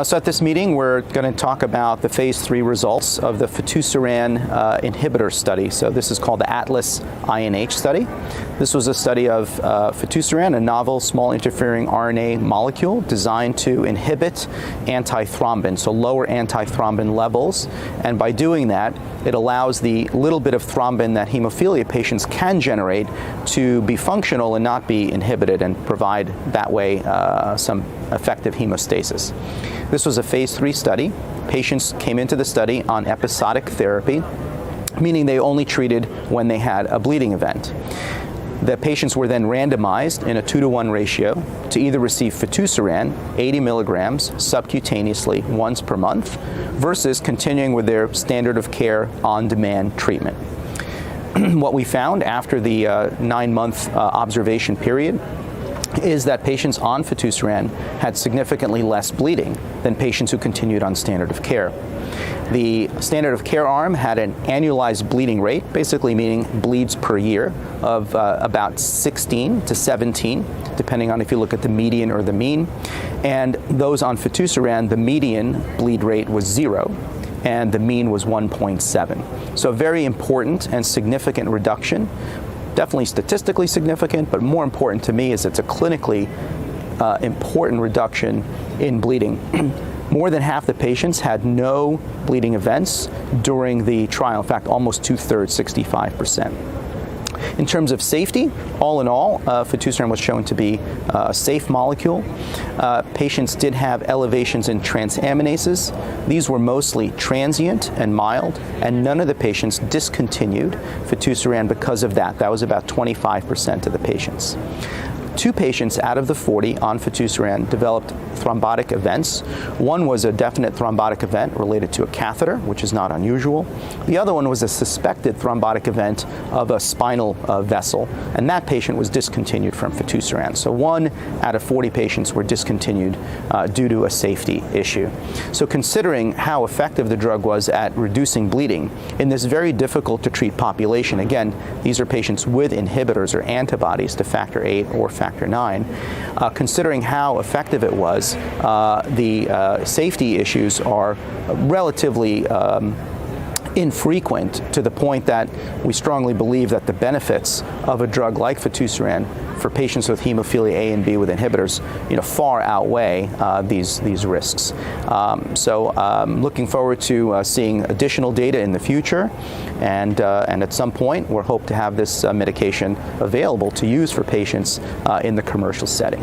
So at this meeting, we're going to talk about the Phase III results of the Fitusirán inhibitor study. So this is called the ATLAS-INH study. This was a study of Fitusirán, a novel small interfering RNA molecule designed to inhibit antithrombin, so lower antithrombin levels. And by doing that, it allows the little bit of thrombin that hemophilia patients can generate to be functional and not be inhibited, and provide that way some effective hemostasis. This was a Phase III study. Patients came into the study on episodic therapy, meaning they only treated when they had a bleeding event. The patients were then randomized in a 2-to-1 ratio to either receive Fitusirán, 80 milligrams subcutaneously once per month, versus continuing with their standard of care on-demand treatment. What we found after the 9-month observation period is that patients on Fitusirán had significantly less bleeding than patients who continued on standard of care. The standard of care arm had an annualized bleeding rate, basically meaning bleeds per year, of about 16 to 17, depending on if you look at the median or the mean. And those on Fitusirán, the median bleed rate was 0, and the mean was 1.7. So a very important and significant reduction. Definitely statistically significant, but more important to me is it's a clinically important reduction in bleeding. More than half the patients had no bleeding events during the trial. In fact, almost 2/3, 65%. In terms of safety, all in all, Fitusirán was shown to be a safe molecule. Patients did have elevations in transaminases. These were mostly transient and mild, and none of the patients discontinued Fitusirán because of that. That was about 25% of the patients. 2 patients out of the 40 on Fitusirán developed thrombotic events. One was a definite thrombotic event related to a catheter, which is not unusual. The other one was a suspected thrombotic event of a spinal vessel, and that patient was discontinued from Fitusirán. So 1 out of 40 patients were discontinued due to a safety issue. So considering how effective the drug was at reducing bleeding in this very difficult to treat population, again, these are patients with inhibitors or antibodies to factor VIII or factor IX, considering how effective it was, the safety issues are relatively infrequent, to the point that we strongly believe that the benefits of a drug like Fitusirán for patients with hemophilia A and B with inhibitors, far outweigh these risks. So looking forward to seeing additional data in the future, and at some point we hope to have this medication available to use for patients in the commercial setting.